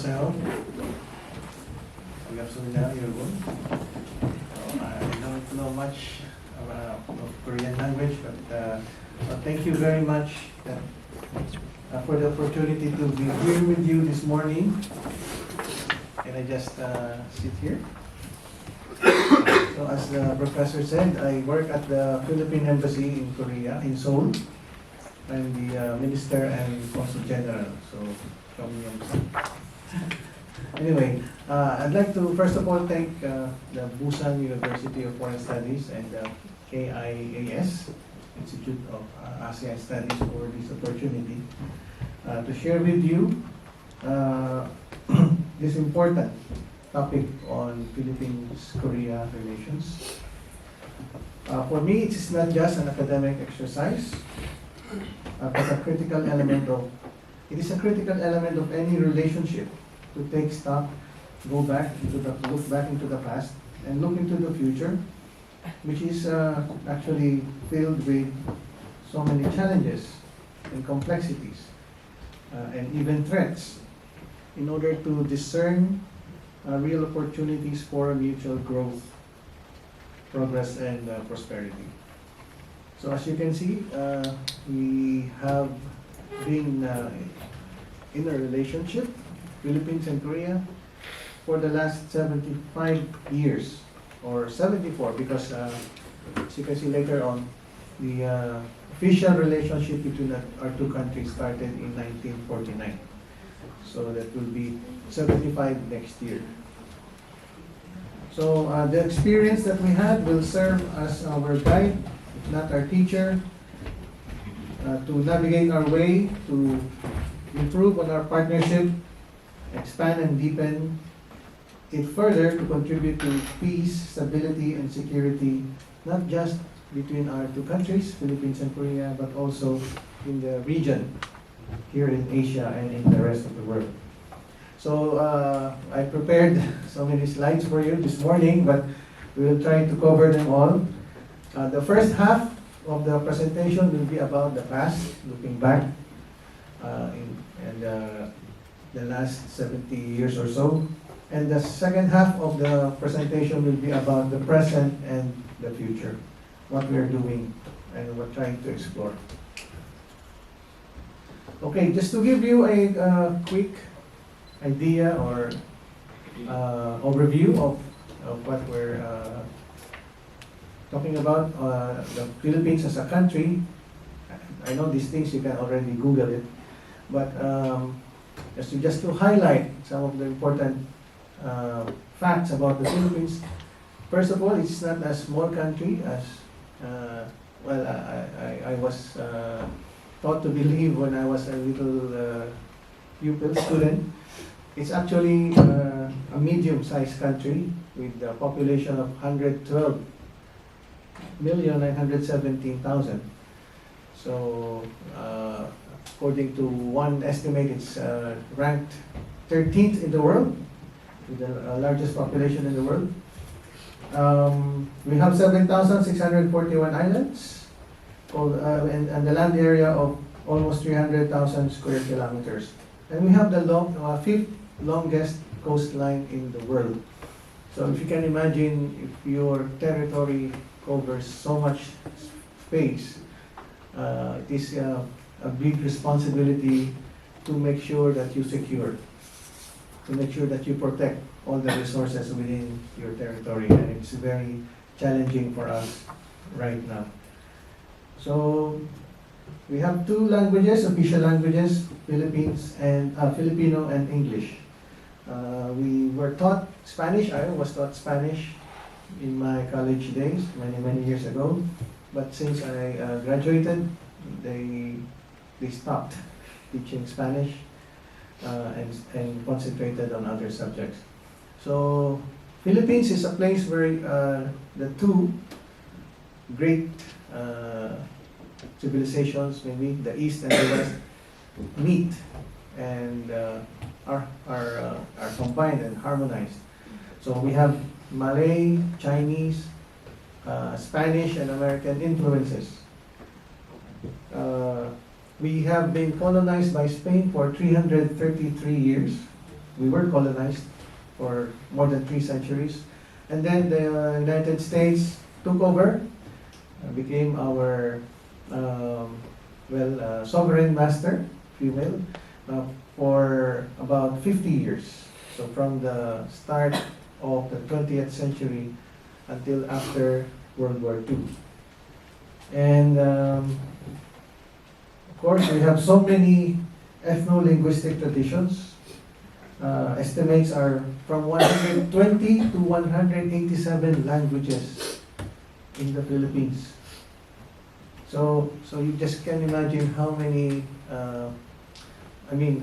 안녕하세요. 반갑습니다, 여러분. I don't know much about Korean language, but thank you very much for the opportunity to be here with you this morning. Can I just sit here? So as the professor said, I work at the Philippine Embassy in Korea, in Seoul. I'm the Minister and Consul General, so from Anyway, I'd like to first of all thank the Busan University of Foreign Studies and the KIAS, Institute of ASEAN Studies, for this opportunity to share with you this important topic on Philippines-Korea relations. For me, it is not just an academic exercise, but a critical element of, it is a critical element of any relationship to take stock, look back into the past, and look into the future, which is actually filled with so many challenges and complexities, and even threats, in order to discern real opportunities for mutual growth, progress, and prosperity. So as you can see, we have been in a relationship, Philippines and Korea, for the last 75 years, or 74, because as you can see later on, the official relationship between our two countries started in 1949. So that will be 75 next year. So the experience that we had will serve as our guide, if not our teacher, to navigate our way, to improve on our partnership, expand and deepen it further, to contribute to peace, stability, and security, not just between our two countries, Philippines and Korea, but also in the region, here in Asia and in the rest of the world. So I prepared so many slides for you this morning, but we will try to cover them all. The first half of the presentation will be about the past, looking back in the last 70 years or so. And the second half of the presentation will be about the present and the future, what we are doing and we're trying to explore. Okay, just to give you a quick idea or overview of what we're talking about, the Philippines as a country. I know these things, you can already Google it, but just to highlight some of the important facts about the Philippines. First of all, it's not a small country as I was taught to believe when I was a little pupil student. It's actually a medium-sized country with a population of 112,917,000. So, according to one estimate, it's ranked 13th in the world, with the largest population in the world. We have 7,641 islands, and the land area of almost 300,000 square kilometers. And we have the fifth longest coastline in the world. So if you can imagine, if your territory covers so much space, it is a big responsibility to make sure that you secure, to make sure that you protect all the resources within your territory, and it's very challenging for us right now. So we have two languages, official languages, Filipino and English. We were taught Spanish. I was taught Spanish in my college days, many years ago. But since I graduated, they stopped teaching Spanish and concentrated on other subjects. So Philippines is a place where the two great civilizations, maybe the East and the West, meet and are combined and harmonized. So we have Malay, Chinese, Spanish, and American influences. We have been colonized by Spain for 333 years. we were colonized for more than 3 centuries. And then the United States took over, became our sovereign master, if you will, for about 50 years. So from the start of the 20th century until after World War II. And of course, we have so many ethno-linguistic traditions. Estimates are from 120 to 187 languages in the Philippines. So you just can imagine how many,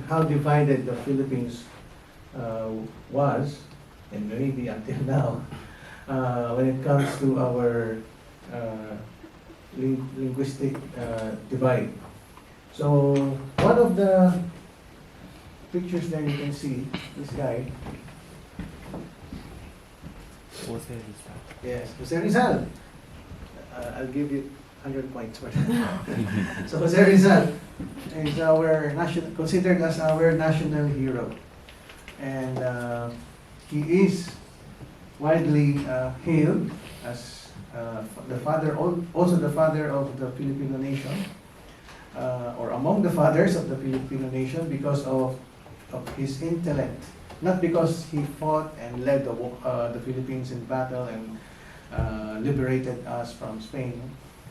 how divided the Philippines was, and maybe until now, when it comes to our linguistic divide. So one of the pictures there you can see, this guy. Jose Rizal. Yes, Jose Rizal. I'll give you 100 points for that. So Jose Rizal is our considered as our national hero. And he is widely hailed as the father, also the father of the Filipino nation, or among the fathers of the Filipino nation because of his intellect. Not because he fought and led the Philippines in battle and liberated us from Spain,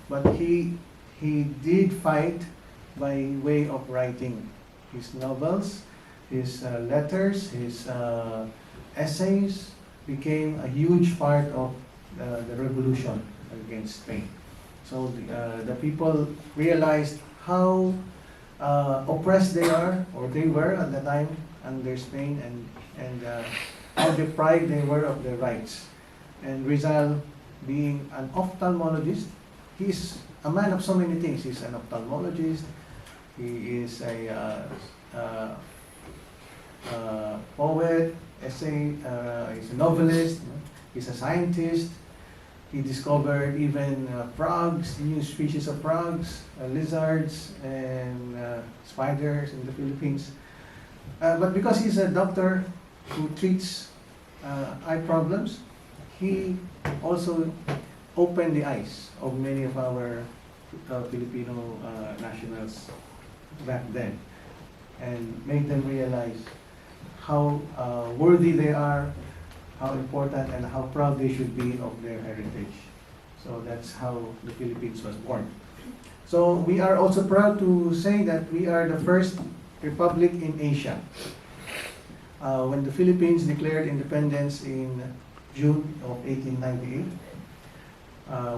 but he did fight by way of writing his novels, his letters, his essays became a huge part of the revolution against Spain. So the people realized how oppressed they are, or they were at the time under Spain, and how deprived they were of their rights. And Rizal, being an ophthalmologist, he's a man of so many things. He's an ophthalmologist, he is a poet, he's a novelist, he's a scientist. He discovered even frogs, new species of frogs, lizards, and spiders in the Philippines. But because he's a doctor who treats eye problems, he also opened the eyes of many of our Filipino nationals back then, and made them realize how worthy they are, how important and how proud they should be of their heritage. So that's how the Philippines was born. So we are also proud to say that we are the first republic in Asia. When the Philippines declared independence in June of 1898,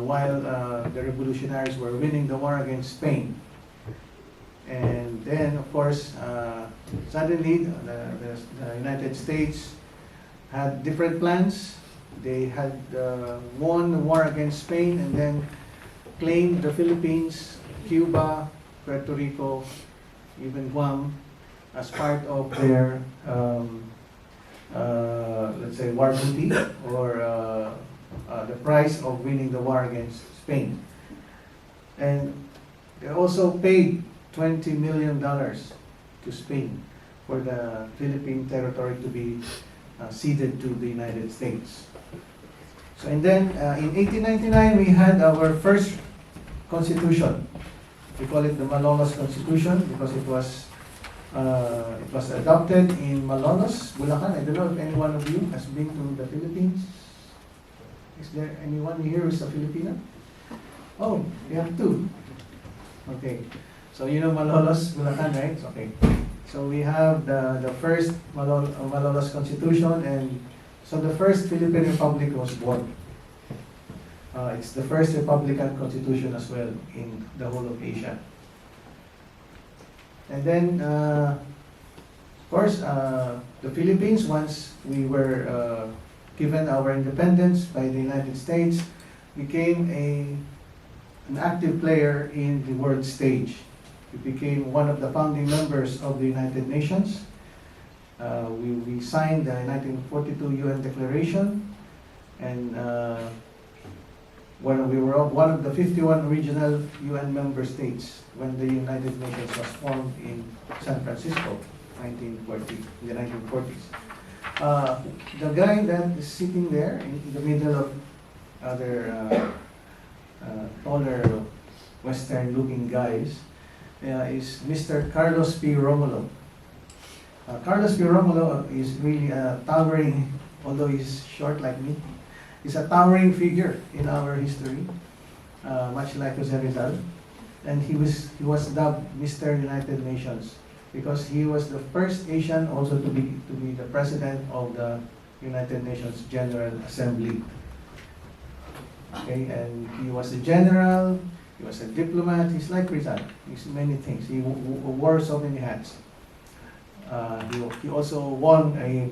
while the revolutionaries were winning the war against Spain. And then, of course, suddenly the United States had different plans. They had won the war against Spain and then claimed the Philippines, Cuba, Puerto Rico, even Guam as part of their, let's say, war booty, or the price of winning the war against Spain. And they also paid $20 million to Spain for the Philippine territory to be ceded to the United States. So, and then in 1899 we had our first constitution. We call it the Malolos Constitution because it was adopted in Malolos, Bulacan. I don't know if any one of you has been to the Philippines. Is there anyone here who is a Filipino? Oh, you have two. Okay. So you know Malolos, Bulacan, right? Okay. So we have the first Malolos Constitution, and so the first Philippine Republic was born. It's the first Republican Constitution as well in the whole of Asia. And then, of course, the Philippines, once we were given our independence by the United States, became an active player in the world stage. We became one of the founding members of the United Nations. We signed the 1942 UN Declaration, and we were one of the 51 regional UN member states when the United Nations was formed in San Francisco. in the 1940s. The guy that is sitting there in the middle of other taller Western-looking guys is Mr. Carlos P. Romulo. Carlos P. Romulo is really a towering, although he's short like me, he's a towering figure in our history, much like Jose Rizal. And he was dubbed Mr. United Nations because he was the first Asian also to be the president of the United Nations General Assembly. Okay, and he was a general, he was a diplomat, he's like Rizal, he's many things. He wore so many hats. He also won a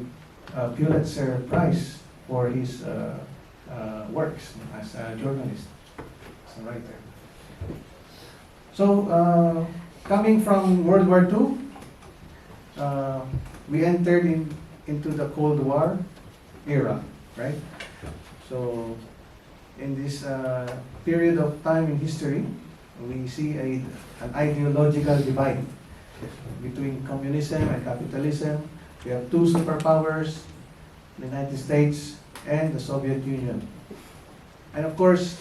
Pulitzer Prize for his works as a journalist, as a writer. So, coming from World War II, we entered into the Cold War era, right? So, in this period of time in history, we see an ideological divide between communism and capitalism. We have two superpowers, the United States and the Soviet Union. And of course,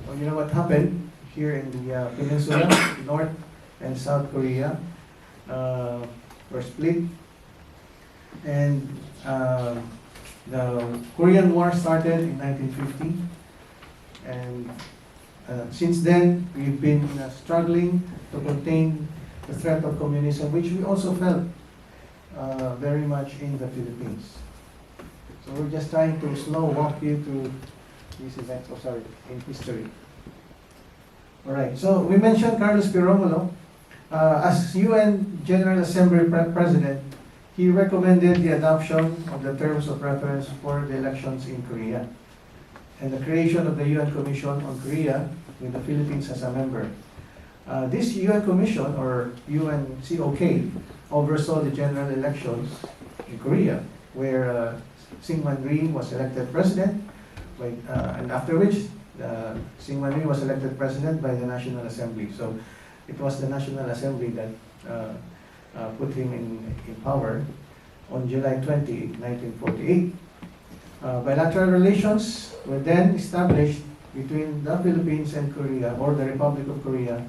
you know what happened here in the peninsula, North and South Korea were split. And the Korean War started in 1950. And since then, we've been struggling to contain the threat of communism, which we also felt very much in the Philippines. So we're just trying to slow walk you through these events, in history. All right, so we mentioned Carlos P. Romulo. As UN General Assembly President, he recommended the adoption of the terms of reference for the elections in Korea and the creation of the UN Commission on Korea with the Philippines as a member. This UN Commission, or UNCOK, oversaw the general elections in Korea, where Syngman Rhee was elected president, and after which Syngman Rhee was elected president by the National Assembly. So it was the National Assembly that put him in power on July 20, 1948. Bilateral relations were then established between the Philippines and Korea, or the Republic of Korea,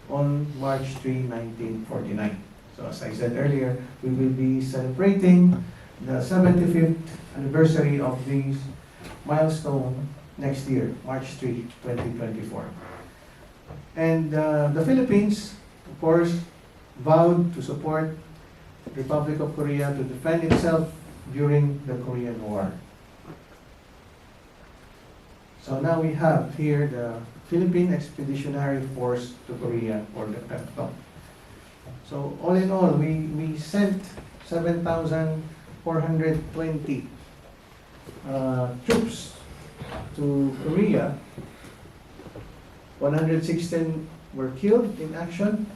on March 3, 1949. So as I said earlier, we will be celebrating the 75th anniversary of these milestone next year, March 3, 2024. And the Philippines, of course, vowed to support the Republic of Korea to defend itself during the Korean War. So now we have here the Philippine Expeditionary Force to Korea, or the PHL-ROK. So all in all, we sent 7,420 troops to Korea. 116 were killed in action,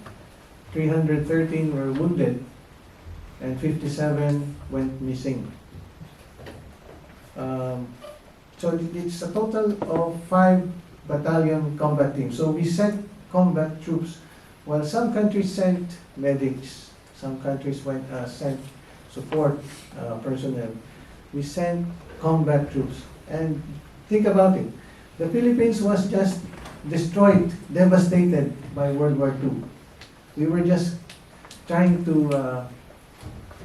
313 were wounded, and 57 went missing. So it's a total of 5 battalion combat teams. So we sent combat troops, while some countries sent medics, some countries sent support personnel. We sent combat troops. And think about it. The Philippines was just destroyed, devastated by World War II. We were just trying to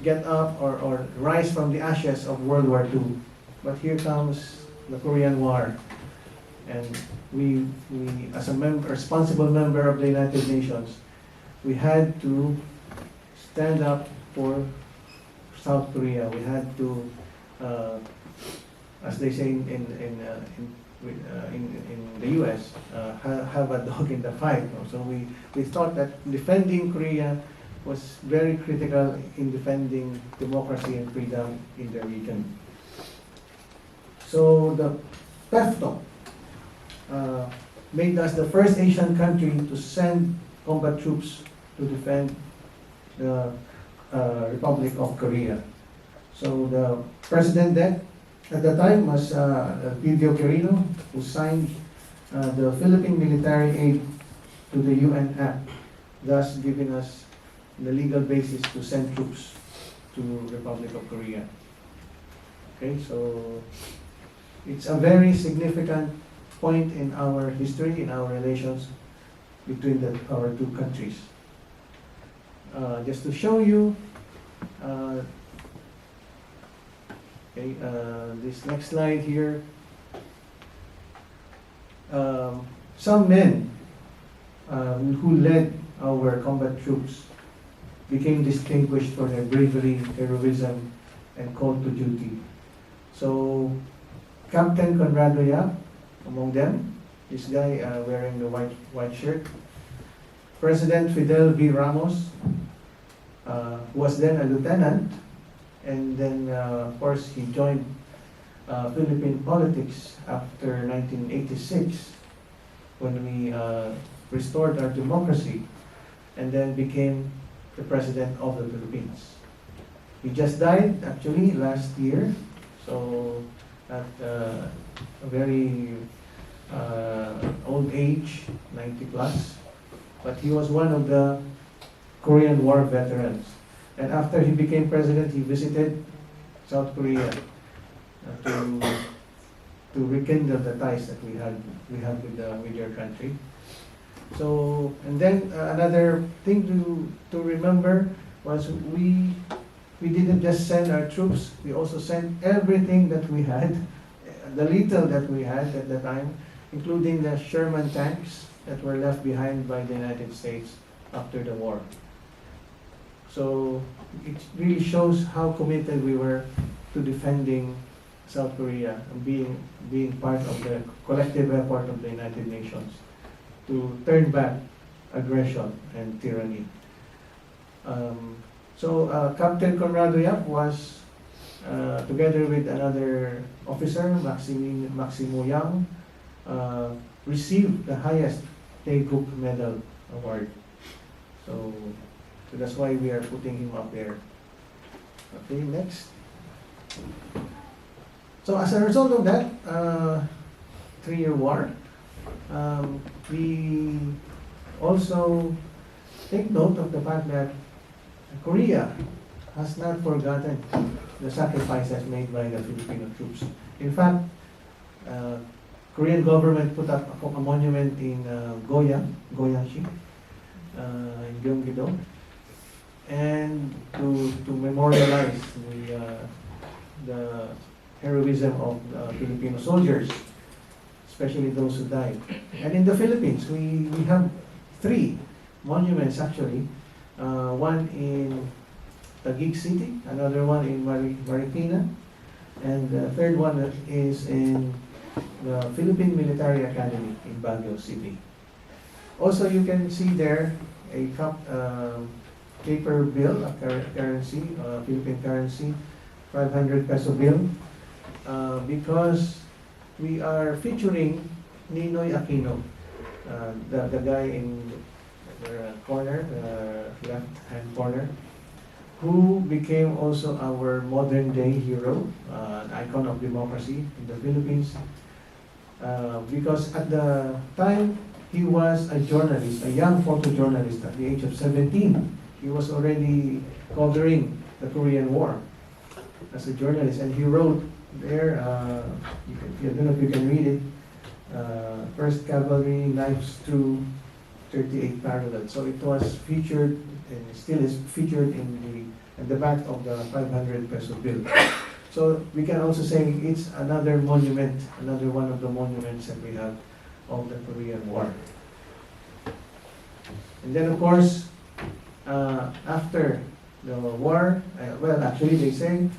get up or rise from the ashes of World War II. But here comes the Korean War. And we as a responsible member of the United Nations, we had to stand up for South Korea. We had to, as they say in the U.S., have a dog in the fight. So we thought that defending Korea was very critical in defending democracy and freedom in the region. So the PHL-ROK made us the first Asian country to send combat troops to defend the Republic of Korea. So the president at the time was Video Quirino, who signed the Philippine military aid to the UN Act, thus giving us the legal basis to send troops to Republic of Korea. Okay, so it's a very significant point in our history, in our relations between our two countries. Just to show you, this next slide here, some men who led our combat troops became distinguished for their bravery, heroism, and call to duty. So, Captain Conrado Yap, among them, this guy wearing the white shirt. President Fidel V. Ramos, who was then a lieutenant, and then, of course, he joined Philippine politics after 1986, when we restored our democracy, and then became the President of the Philippines. He just died, actually, last year, so at a very old age, 90 plus. But he was one of the Korean War veterans. And after he became president, he visited South Korea to rekindle the ties that we have with your country. So, and then another thing to remember was we didn't just send our troops, we also sent everything that we had, the little that we had at the time, including the Sherman tanks that were left behind by the United States after the war. So it really shows how committed we were to defending South Korea and being part of the collective effort of the United Nations to turn back aggression and tyranny. Captain Conrado Yap was, together with another officer, Maximo Yang, received the highest Taeguk Medal Award. So that's why we are putting him up there. Okay, next. So as a result of that 3-year war, we also take note of the fact that Korea has not forgotten the sacrifices made by the Filipino troops. In fact, Korean government put up a monument in Goyangsi, in Gyeonggi-do, and to memorialize the heroism of Filipino soldiers, especially those who died. And in the Philippines, we have 3 monuments actually. One in Taguig City, another one in Marikina, and the third one is in the Philippine Military Academy in Baguio City. Also, you can see there a paper bill, a currency, Philippine currency, 500 peso bill, because we are featuring Ninoy Aquino, the guy in the corner, left-hand corner, who became also our modern-day hero, an icon of democracy in the Philippines, because at the time he was a journalist, a young photojournalist at the age of 17. He was already covering the Korean War as a journalist, and he wrote there, I don't know if you can read it, 1st Cavalry, knives through 38 parallel. So it was featured, and still is featured at the back of the 500 peso bill. So we can also say it's another monument, another one of the monuments that we have of the Korean War. And then of course, after the war, well actually they say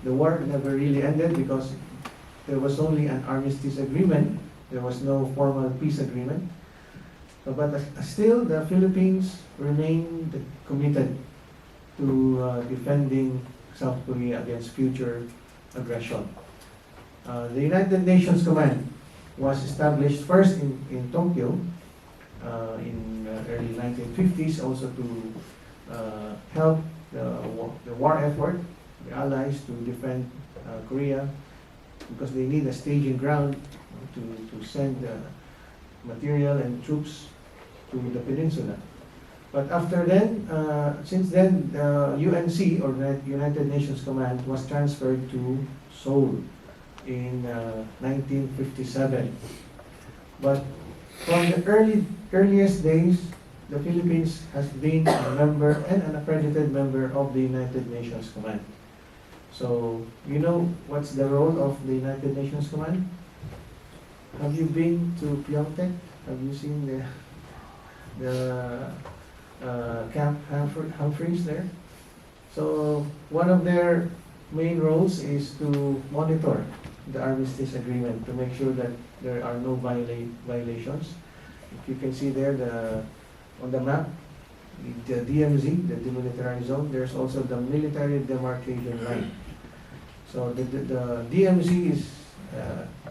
the war never really ended because there was only an armistice agreement. There was no formal peace agreement. But still, the Philippines remained committed to defending South Korea against future aggression. The United Nations Command was established first in Tokyo in early 1950s, also to help the war effort, the Allies, to defend Korea, because they need a staging ground to send material and troops to the peninsula. But after then, since then, UNC, or United Nations Command, was transferred to Seoul in 1957. But from the earliest days, the Philippines has been a member and an accredited member of the United Nations Command. So, you know what's the role of the United Nations Command? Have you been to Pyeongtaek? Have you seen the Camp Humphreys there? So, one of their main roles is to monitor the armistice agreement to make sure that there are no violations. If you can see there on the map, the DMZ, the demilitarized zone, there's also the military demarcation line. So the DMZ is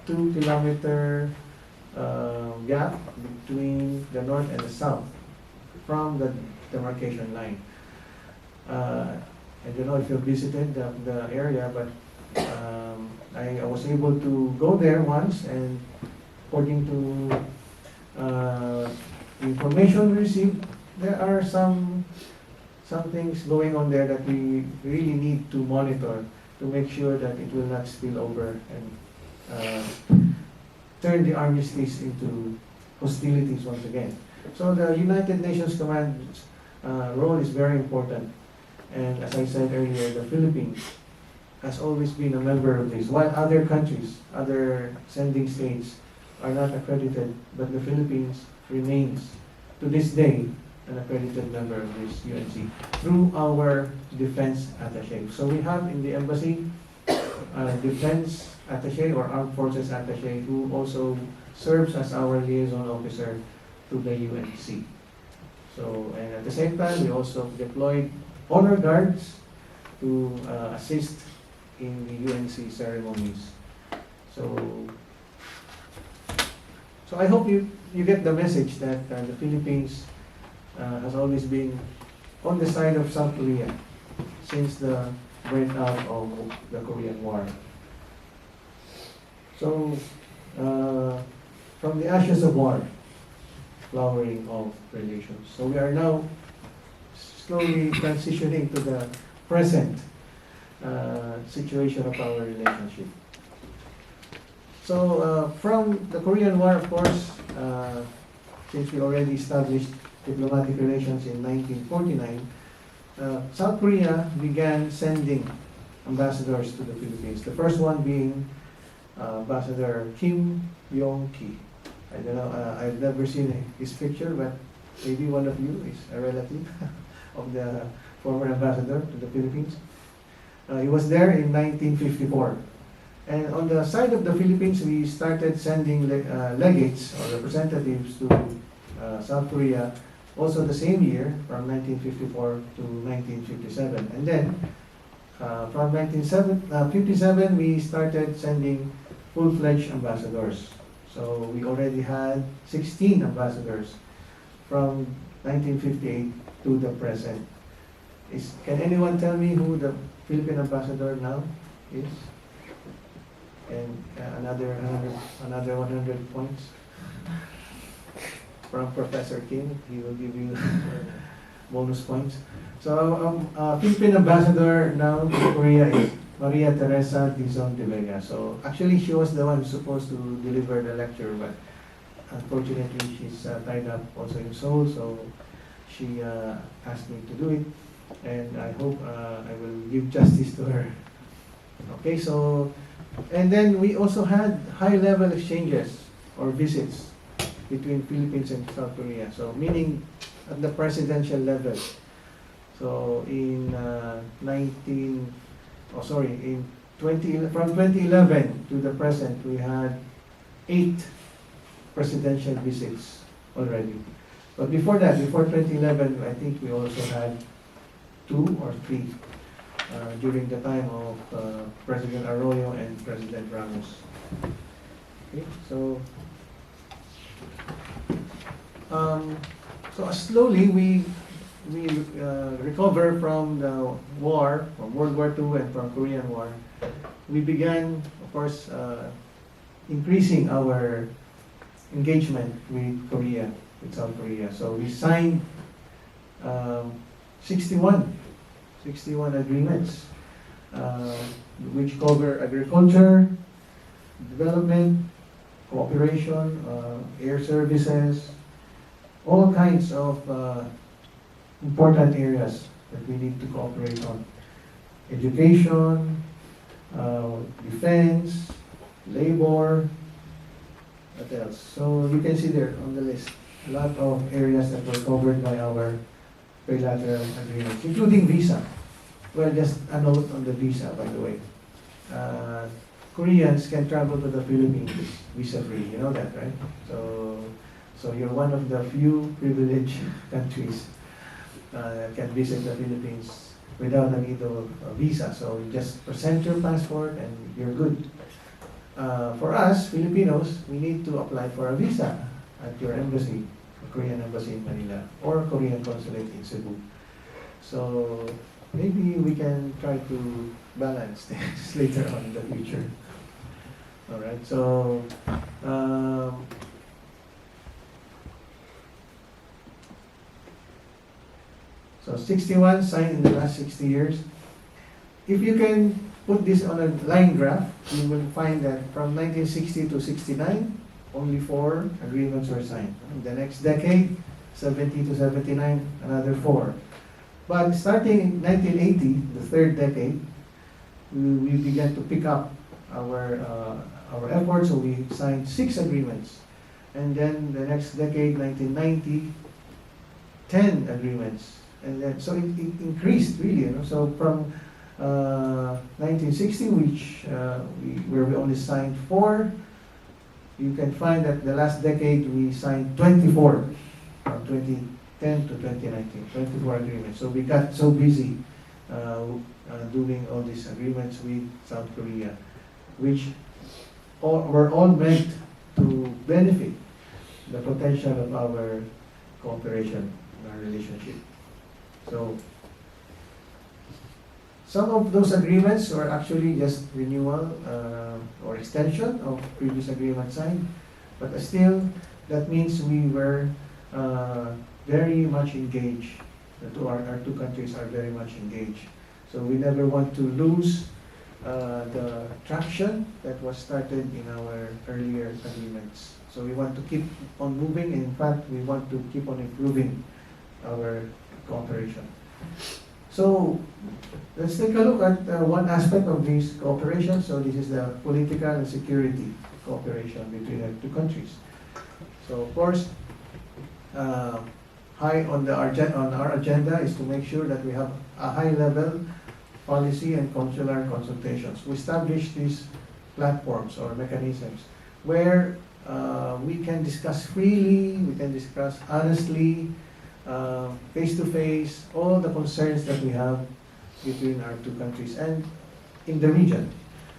2-kilometer gap between the north and the south from the demarcation line. I don't know if you've visited the area, but I was able to go there once, and according to information we received, there are some things going on there that we really need to monitor to make sure that it will not spill over and turn the armistice into hostilities once again. So the United Nations Command's role is very important. And as I said earlier, the Philippines has always been a member of this, while other countries, other sending states are not accredited, but the Philippines remains to this day an accredited member of this UNC through our defense attaché. So we have in the embassy a defense attaché or armed forces attaché who also serves as our liaison officer to the UNC. So, and at the same time, we also deployed honor guards to assist in the UNC ceremonies. So I hope you get the message that the Philippines has always been on the side of South Korea since the breakout of the Korean War. So from the ashes of war, flowering of relations. So we are now slowly transitioning to the present situation of our relationship. So from the Korean War, of course, since we already established diplomatic relations in 1949, South Korea began sending ambassadors to the Philippines. The first one being Ambassador Kim Yong-ki. I don't know, I've never seen his picture, but maybe one of you is a relative of the former ambassador to the Philippines. He was there in 1954. And on the side of the Philippines, we started sending legates or representatives to South Korea also the same year, from 1954 to 1957. And then from 1957, we started sending full-fledged ambassadors. So we already had 16 ambassadors from 1958 to the present. Can anyone tell me who the Philippine ambassador now is? And another 100 points from Professor Kim. He will give you bonus points. So Philippine ambassador now to Korea is Maria Teresa Dizon de Vega. So actually she was the one supposed to deliver the lecture, but unfortunately she's tied up also in Seoul, so she asked me to do it, and I hope I will give justice to her. Okay, so, and then we also had high-level exchanges or visits between Philippines and South Korea, so meaning at the presidential level. So in from 2011 to the present, we had 8 presidential visits already. But before that, before 2011, I think we also had 2 or 3 during the time of President Arroyo and President Ramos. Okay, so slowly we recover from the war, from World War II and from Korean War. We began, of course, increasing our engagement with Korea, with South Korea. So we signed um, 61 agreements, which cover agriculture, development, cooperation, air services, all kinds of important areas that we need to cooperate on. Education, defense, labor, what else? So you can see there on the list, a lot of areas that were covered by our bilateral agreements, including visa. Well, just a note on the visa, by the way. Koreans can travel to the Philippines visa-free, you know that, right? So you're one of the few privileged countries that can visit the Philippines without the need of a visa. So you just present your passport and you're good. For us, Filipinos, we need to apply for a visa at your embassy, Korean embassy in Manila, or Korean consulate in Cebu. So maybe we can try to balance things later on in the future. All right, so so 61 signed in the last 60 years. If you can put this on a line graph, you will find that from 1960 to 69, only 4 agreements were signed. In the next decade, 70 to 79, another 4. But starting in 1980, the third decade, we began to pick up our efforts, so we signed 6 agreements. And then the next decade, 1990, 10 agreements. And then, so it increased really, you know. So from 1960, where we only signed 4, you can find that the last decade we signed 24 from 2010 to 2019, 24 agreements. So we got so busy doing all these agreements with South Korea, which were all meant to benefit the potential of our cooperation, our relationship. So some of those agreements were actually just renewal or extension of previous agreements signed, but still that means we were very much engaged. Our two countries are very much engaged. So we never want to lose the traction that was started in our earlier agreements. So we want to keep on moving. In fact, we want to keep on improving our cooperation. So let's take a look at one aspect of this cooperation. So this is the political and security cooperation between the two countries. So of course, high on our agenda is to make sure that we have a high-level policy and consular consultations. We established these platforms or mechanisms where we can discuss freely, we can discuss honestly, face-to-face, all the concerns that we have between our two countries and in the region.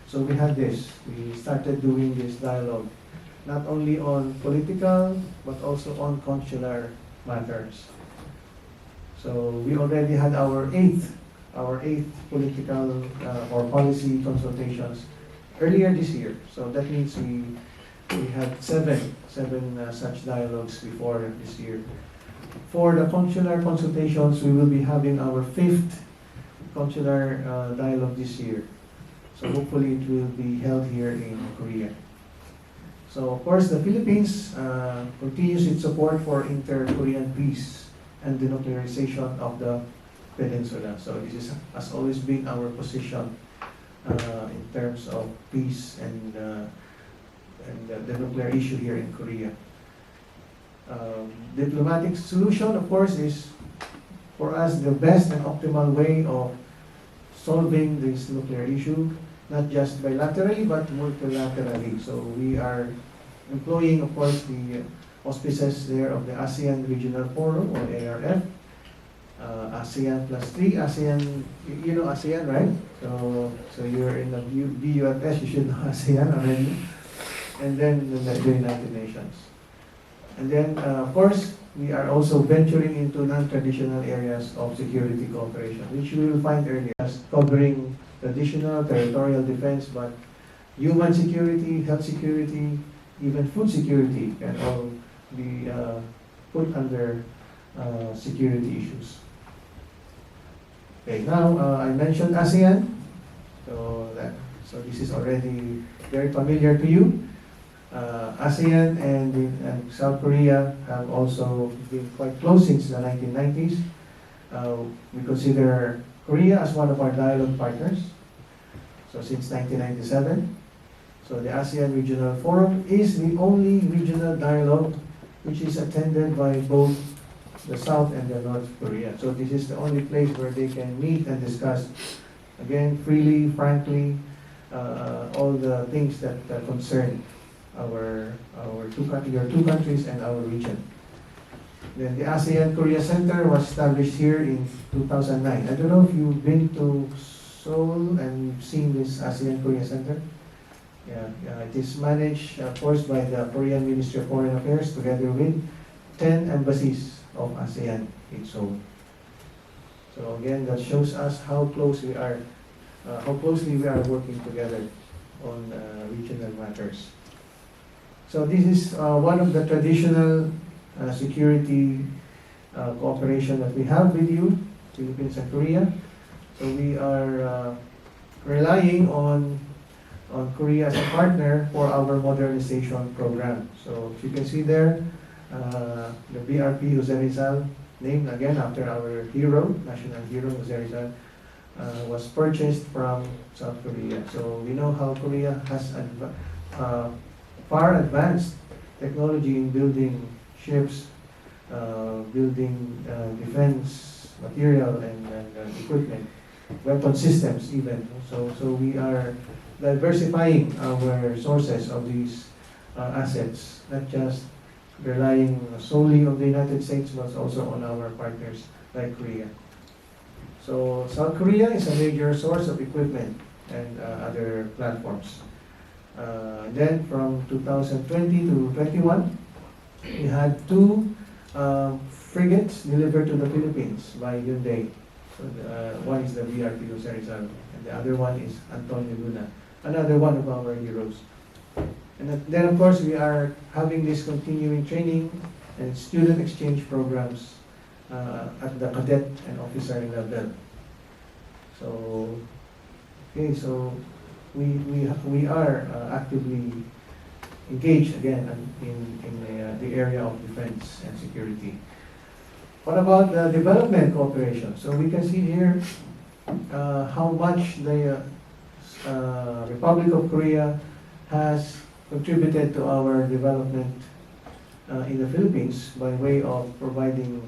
So we had this. We started doing this dialogue, not only on political, but also on consular matters. So we already had our eighth political or policy consultations earlier this year. So that means we had seven such dialogues before this year. For the consular consultations, we will be having our 5th consular dialogue this year. So hopefully it will be held here in Korea. So of course the Philippines continues its support for inter-Korean peace and denuclearization of the peninsula. So this has always been our position in terms of peace and the nuclear issue here in Korea. Diplomatic solution, of course, is for us the best and optimal way of solving this nuclear issue, not just bilaterally but multilaterally. So we are employing, of course, the auspices there of the ASEAN Regional Forum, or ARF, ASEAN plus 3, ASEAN, you know ASEAN, right? So you're in the BUFS, you should know ASEAN already. And then the United Nations. And then, of course, we are also venturing into non-traditional areas of security cooperation, which we will find earlier as covering traditional territorial defense, but human security, health security, even food security can all be put under security issues. Okay, now I mentioned ASEAN, so this is already very familiar to you. ASEAN and South Korea have also been quite close since the 1990s. We consider Korea as one of our dialogue partners, so since 1997. So the ASEAN Regional Forum is the only regional dialogue which is attended by both the South and the North Korea. So this is the only place where they can meet and discuss, again, freely, frankly, all the things that concern your two countries and our region. Then the ASEAN Korea Center was established here in 2009. I don't know if you've been to Seoul and seen this ASEAN Korea Center. Yeah, it is managed, of course, by the Korean Ministry of Foreign Affairs together with 10 embassies of ASEAN in Seoul. So again, that shows us how closely we are working together on regional matters. So this is one of the traditional security cooperation that we have with you, Philippines and Korea. So we are relying on Korea as a partner for our modernization program. So if you can see there, the BRP Jose Rizal, named again after our hero, national hero Jose Rizal, was purchased from South Korea. So we know how Korea has far advanced technology in building ships, building defense material and equipment, weapon systems even. So we are diversifying our sources of these assets, not just relying solely on the United States, but also on our partners like Korea. So South Korea is a major source of equipment and other platforms. Then from 2020 to 21, we had 2 frigates delivered to the Philippines by Hyundai. So one is the BRP Jose Rizal, and the other one is Antonio Luna, another one of our heroes. And then of course we are having this continuing training and student exchange programs at the cadet and officer level. So, okay, so we are actively engaged again in the area of defense and security. What about the development cooperation? So we can see here how much the Republic of Korea has contributed to our development in the Philippines by way of providing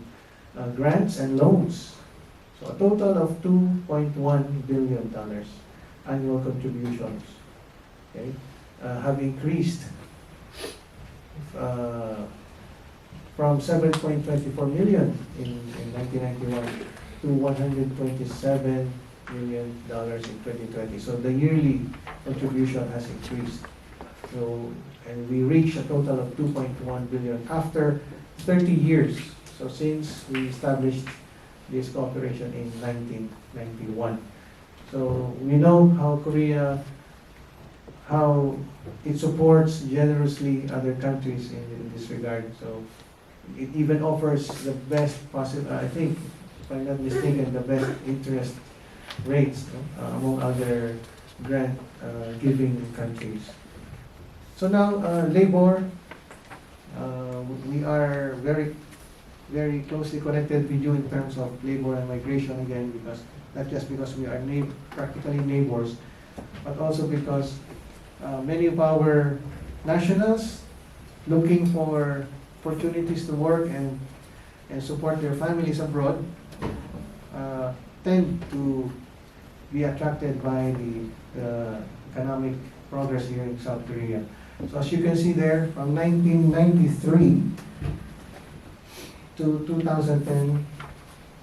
grants and loans. So a total of $2.1 billion annual contributions, okay, have increased from 7.24 million in 1991 to $127 million in 2020. So the yearly contribution has increased. So, and we reached a total of 2.1 billion after 30 years. So since we established this cooperation in 1991. So we know how it supports generously other countries in this regard. So it even offers the best possible, I think, if I'm not mistaken, the best interest rates among other grant giving countries. So now labor, we are very, very closely connected with you in terms of labor and migration again, because not just because we are practically neighbors, but also because many of our nationals looking for opportunities to work and support their families abroad tend to be attracted by the economic progress here in South Korea. So as you can see there, from 1993 to 2010,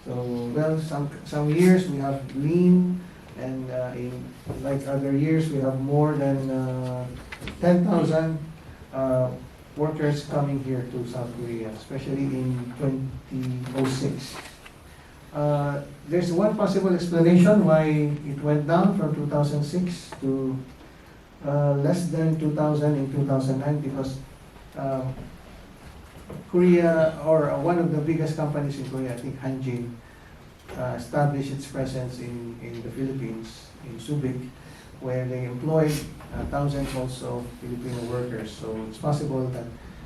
so well, some years we have lean, and in like other years we have more than 10,000 workers coming here to South Korea, especially in 2006. There's one possible explanation why it went down from 2006 to less than 2,000 in 2009, because Korea, or one of the biggest companies in Korea, I think Hanjin, established its presence in the Philippines, in Subic, where they employed thousands also of Filipino workers. So it's possible that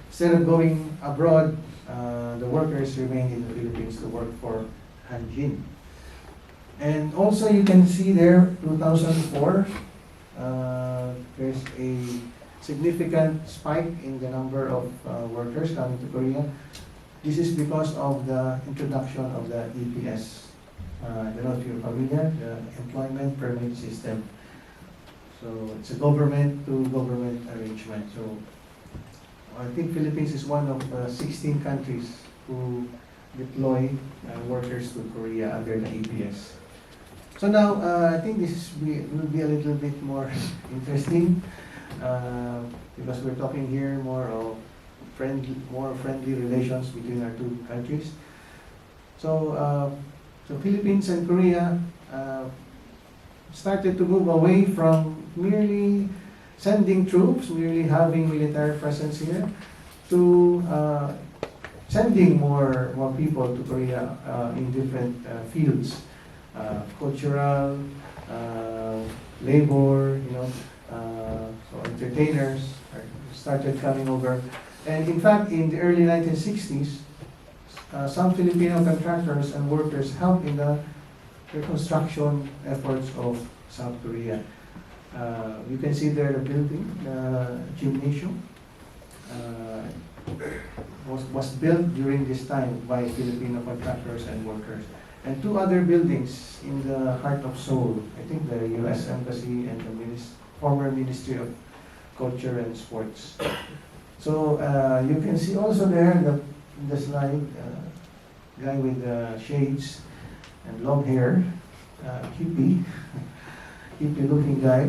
instead of going abroad, the workers remain in the Philippines to work for Hanjin. And also you can see there, 2004, there's a significant spike in the number of workers coming to Korea. This is because of the introduction of the EPS. I don't know if you're familiar, the Employment Permit System. So it's a government-to-government arrangement. So I think Philippines is one of 16 countries who deploy workers to Korea under the EPS. So now I think this will be a little bit more interesting because we're talking here more friendly relations between our two countries. So Philippines and Korea started to move away from merely sending troops, merely having military presence here, to sending more people to Korea in different fields, cultural, labor, so entertainers started coming over. And in fact, in the early 1960s, some Filipino contractors and workers helped in the reconstruction efforts of South Korea. You can see there the building, the gymnasium, was built during this time by Filipino contractors and workers. And two other buildings in the heart of Seoul, I think the U.S. Embassy and the former Ministry of Culture and Sports. So you can see also there in the slide, guy with shades and long hair, hippie looking guy.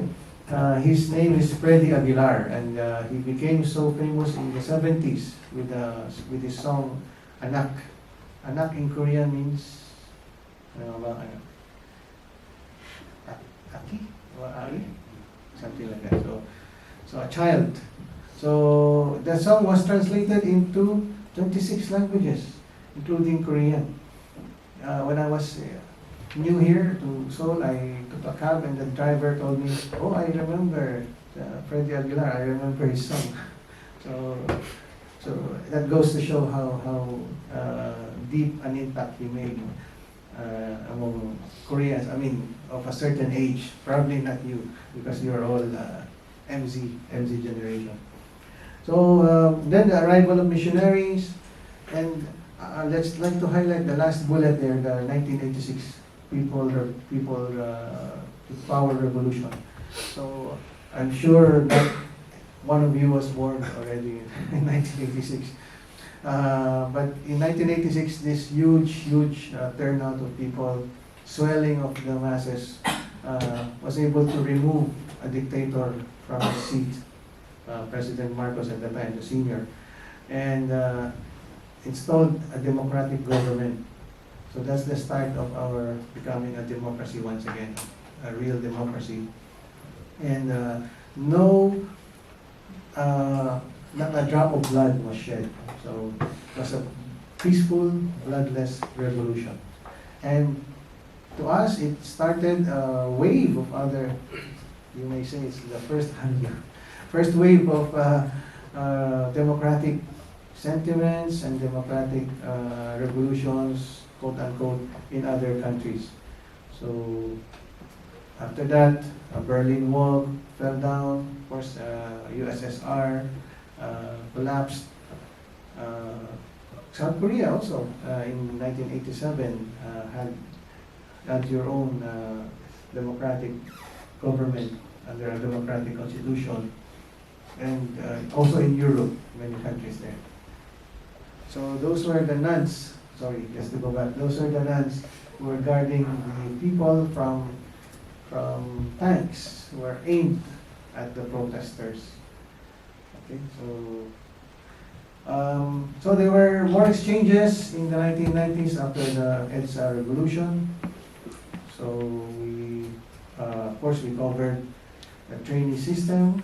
His name is Freddy Aguilar, and he became so famous in the 70s with his song Anak. Anak in Korean means Aki or Ari, something like that. So a child. So the song was translated into 26 languages, including Korean. When I was new here to Seoul, I took a cab and the driver told me, "Oh, I remember Freddy Aguilar. I remember his song." So that goes to show how deep an impact he made among Koreans. I mean, of a certain age. Probably not you, because you're all MZ generation. So then the arrival of missionaries, and let's like to highlight the last bullet there, the 1986 people power revolution. So I'm sure that one of you was born already in 1986. But in 1986, this huge turnout of people, swelling of the masses, was able to remove a dictator from his seat, President Marcos at the time, the senior, and installed a democratic government. So that's the start of our becoming a democracy once again, a real democracy. And not a drop of blood was shed. So it was a peaceful, bloodless revolution. And to us, it started a wave of other, you may say it's the first wave of democratic sentiments and democratic revolutions, quote unquote, in other countries. So after that, Berlin Wall fell down, of course, USSR collapsed. South Korea also in 1987 had your own democratic government under a democratic constitution, and also in Europe, many countries there. So those were the nuns, sorry, just to go back, those were the nuns who were guarding the people from tanks who were aimed at the protesters. Okay, so there were more exchanges in the 1990s after the EDSA revolution. So we, of course, we covered the trainee system.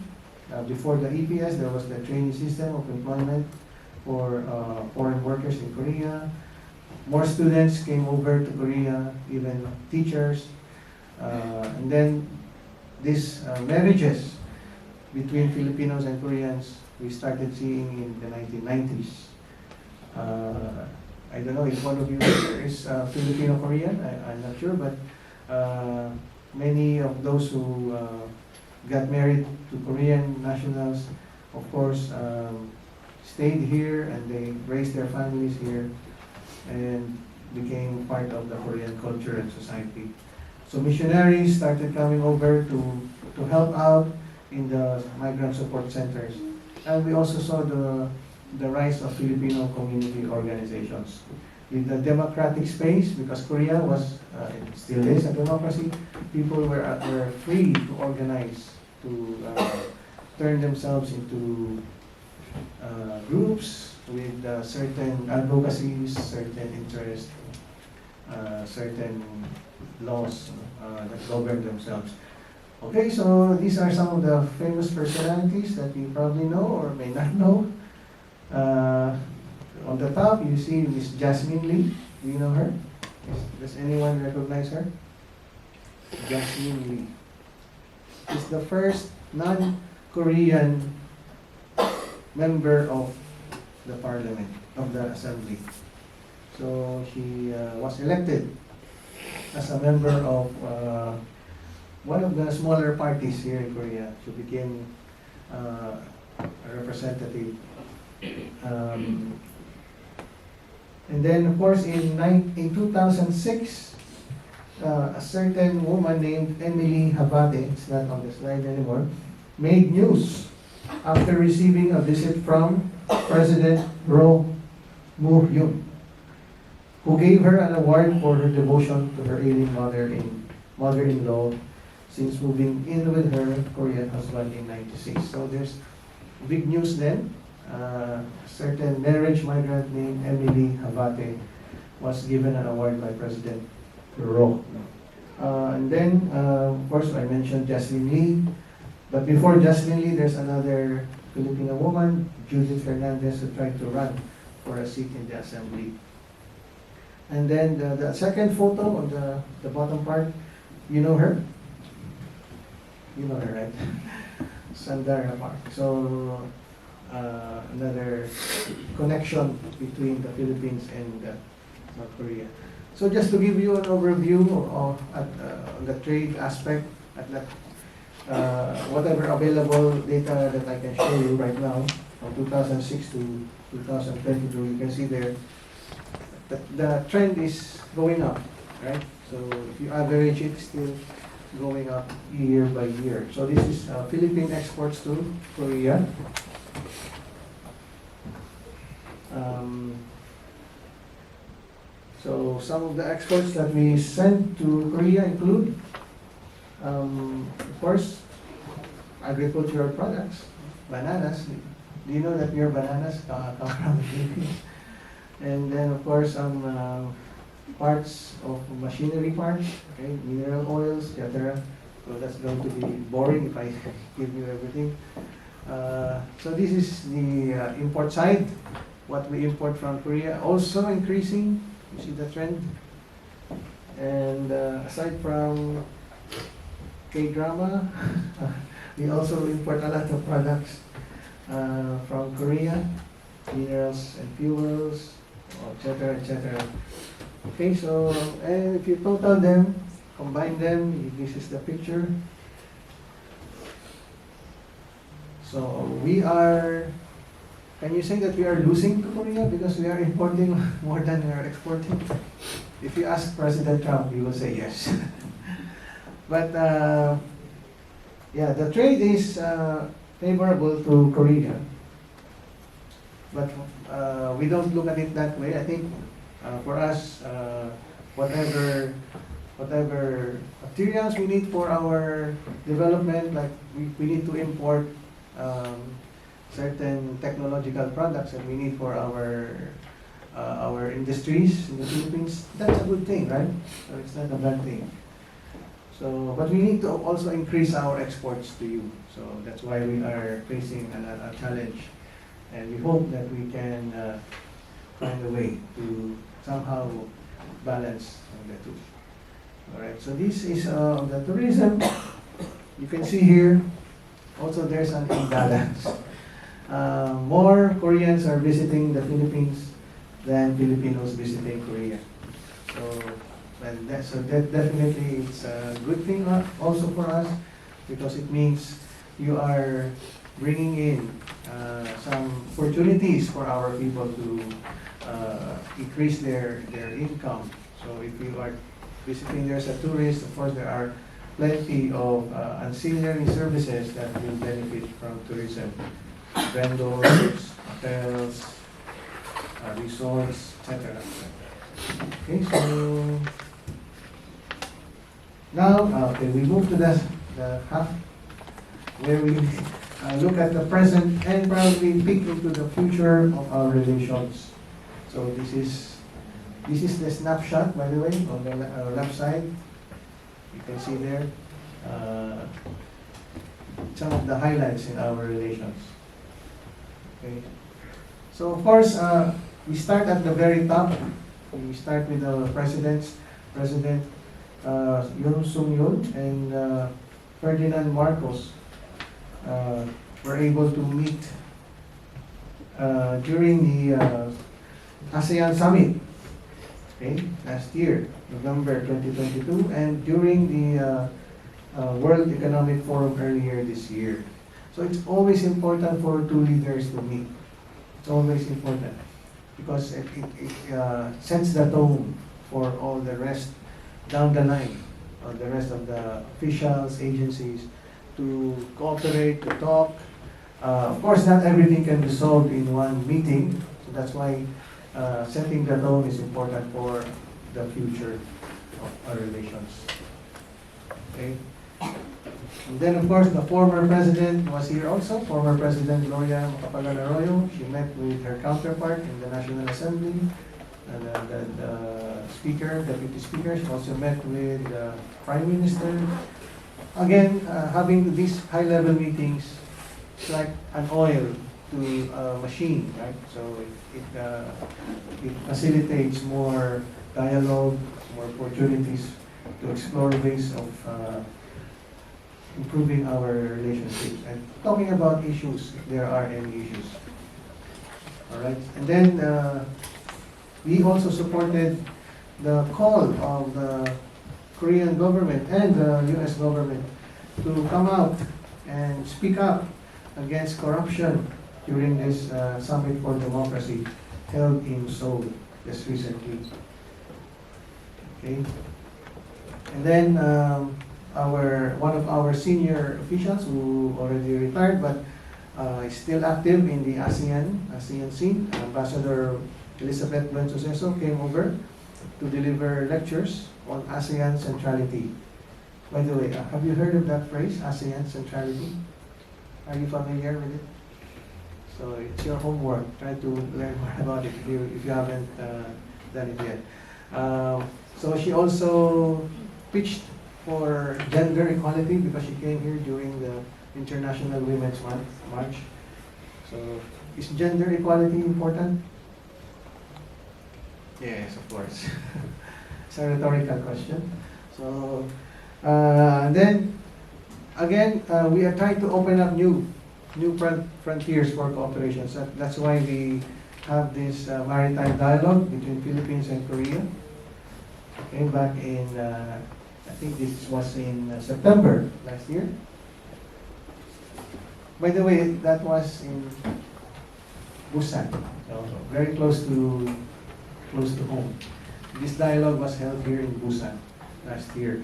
Before the EPS, there was the trainee system of employment for foreign workers in Korea. More students came over to Korea, even teachers. And then these marriages between Filipinos and Koreans, we started seeing in the 1990s. I don't know if one of you is Filipino-Korean, I'm not sure, but many of those who got married to Korean nationals, of course, stayed here and they raised their families here and became part of the Korean culture and society. So missionaries started coming over to help out in the migrant support centers. And we also saw the rise of Filipino community organizations. In the democratic space, because Korea was, it still is a democracy, people were free to organize, to turn themselves into groups with certain advocacies, certain interests, certain laws that govern themselves. Okay, so these are some of the famous personalities that you probably know or may not know. On the top, you see Miss Jasmine Lee. Do you know her? Does anyone recognize her? Jasmine Lee. She's the first non-Korean member of the parliament, of the assembly. So she was elected as a member of one of the smaller parties here in Korea. She became a representative. And then, of course, in 2006, a certain woman named Emily Habate, it's not on the slide anymore, made news after receiving a visit from President ROMULO, who gave her an award for her devotion to her ailing mother-in-law since moving in with her Korean husband in '96. So there's big news then. A certain marriage migrant named Emily Habate was given an award by President ROK. And then, of course, I mentioned Jasmine Lee. But before Jasmine Lee, there's another Filipino woman, Judith Fernandez, who tried to run for a seat in the assembly. And then the second photo on the bottom part, you know her? You know her, right? Sandara Park. So, another connection between the Philippines and North Korea. So just to give you an overview of the trade aspect, at that, whatever available data that I can show you right now, from 2006 to 2022, you can see there that the trend is going up, right? So if you average it, it's still going up year by year. So this is Philippine exports to Korea. So some of the exports that we send to Korea include, of course, agricultural products, bananas. Do you know that your bananas come from the Philippines? And then, of course, some parts of machinery parts, okay, mineral oils, etc. So that's going to be boring if I give you everything. So this is the import side. What we import from Korea also increasing. You see the trend. And aside from K-drama, we also import a lot of products from Korea, minerals and fuels, etc., etc. Okay, so and if you total them, combine them, this is the picture. So we are, can you say that we are losing to Korea because we are importing more than we are exporting? If you ask President Trump, he will say yes. But yeah, the trade is favorable to Korea. But we don't look at it that way. I think for us, whatever materials we need for our development, like we need to import certain technological products that we need for our industries in the Philippines, that's a good thing, right? So it's not a bad thing. So, but we need to also increase our exports to you. So that's why we are facing a challenge And we hope that we can find a way to somehow balance the two. Alright, so this is the tourism. You can see here, also there's an imbalance. More Koreans are visiting the Philippines than Filipinos visiting Korea. So that definitely it's a good thing also for us, because it means you are bringing in some opportunities for our people to increase their income. So if you are visiting there as a tourist, of course there are plenty of ancillary services that will benefit from tourism. Vendors, hotels, resorts, etc. Okay, so now we move to the half where we look at the present and probably peek into the future of our relations. So this is the snapshot, by the way, on the left side. You can see there some of the highlights in our relations. Okay. So of course, we start at the very top. We start with the President Yoon Suk-yeol and Ferdinand Marcos were able to meet during the ASEAN Summit, okay, last year, November 2022, and during the World Economic Forum earlier this year. So it's always important for two leaders to meet. It's always important because it sets the tone for all the rest down the line, the rest of the officials, agencies, to cooperate, to talk. Of course, not everything can be solved in one meeting, so that's why setting the tone is important for the future of our relations. Okay. And then, of course, the former president was here also, former President Gloria Macapagal-Arroyo. She met with her counterpart in the National Assembly, and the speaker, deputy speaker. She also met with the Prime Minister. Again, having these high-level meetings, it's like an oil to a machine, right? So it facilitates more dialogue, more opportunities to explore ways of improving our relationships and talking about issues, if there are any issues. All right, and then we also supported the call of the Korean government and the U.S. government to come out and speak up against corruption during this Summit for Democracy held in Seoul just recently. Okay, and then one of our senior officials who already retired but is still active in the ASEAN scene, Ambassador Elizabeth Buen-Suceso, came over to deliver lectures on ASEAN centrality. By the way, have you heard of that phrase, ASEAN centrality? Are you familiar with it? So it's your homework. Try to learn more about it if you haven't done it yet. So she also pitched for gender equality because she came here during the International Women's Month, March. So is gender equality important? Yes, of course. It's a rhetorical question. So then again, we are trying to open up new frontiers for cooperation. So that's why we have this maritime dialogue between Philippines and Korea. Okay, back in I think this was in September last year. By the way, that was in Busan, so very close to home. This dialogue was held here in Busan last year.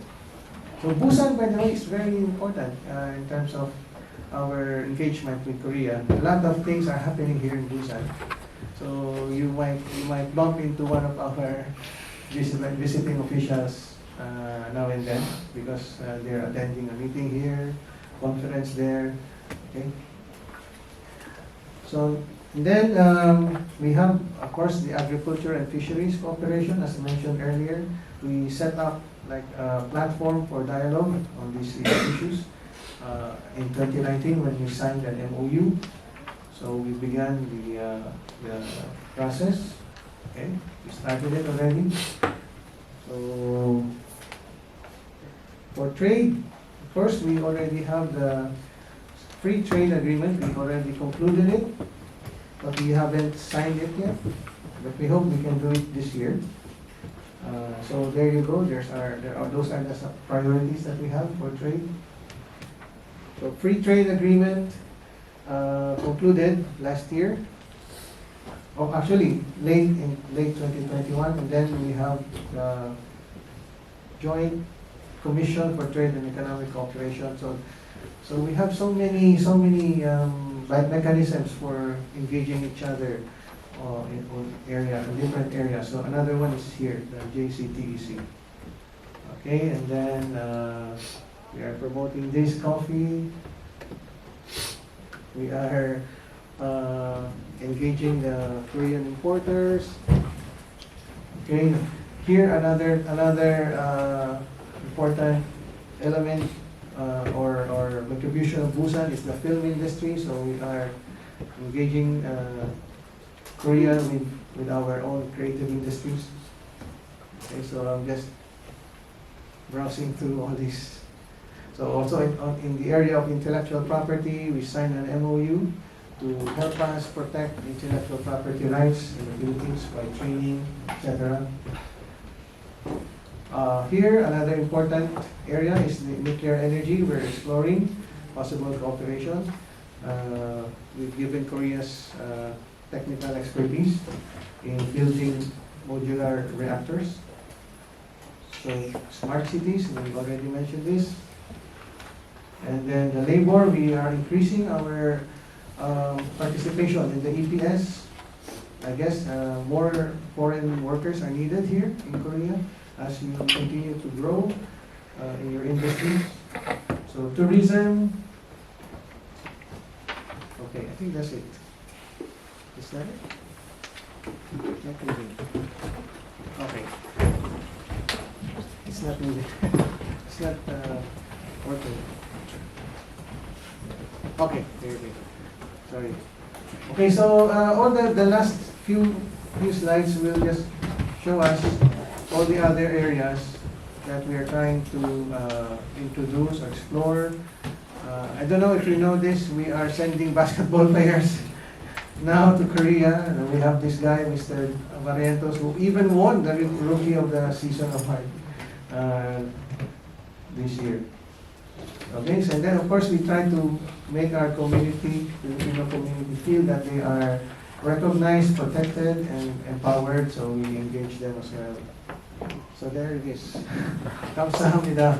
So Busan, by the way, is very important in terms of our engagement with Korea. A lot of things are happening here in Busan. So you might bump into one of our visiting officials now and then because they're attending a meeting here, conference there. Okay. So then we have, of course, the agriculture and fisheries cooperation, as I mentioned earlier. We set up like a platform for dialogue on these issues in 2019 when we signed an MOU. So we began the process. Okay, we started it already. So for trade, first we already have the free trade agreement. We already concluded it, but we haven't signed it yet. But we hope we can do it this year. So there you go. Those are the priorities that we have for trade. So free trade agreement concluded last year. Oh, actually, late 2021, and then we have the Joint Commission for Trade and Economic Cooperation. So we have so many mechanisms for engaging each other in different areas. So another one is here, the JCTEC. Okay, and then we are promoting this coffee. We are engaging the Korean importers. Okay, here another important element or contribution of Busan is the film industry. So we are engaging Korea with our own creative industries. Okay, so I'm just browsing through all these. So also in the area of intellectual property, we signed an MOU to help us protect intellectual property rights in the Philippines by training, etc. Here, another important area is the nuclear energy. We're exploring possible cooperation. We've given Korea's technical expertise in building modular reactors. So smart cities, we already mentioned this. And then the labor, we are increasing our participation in the EPS. I guess more foreign workers are needed here in Korea as you continue to grow in your industry. So tourism. Okay, I think that's it. Is that it? Not moving. Okay. It's not moving. It's not working. Okay, there you go. Sorry. Okay, so all the last few slides will just show us all the other areas that we are trying to introduce or explore. I don't know if you know this, we are sending basketball players now to Korea. And we have this guy, Mr. Barrientos, who even won the Rookie of the Season award this year. Okay, so then of course we try to make our community, Filipino community, feel that they are recognized, protected, and empowered, so we engage them as well. So there it is. 감사합니다.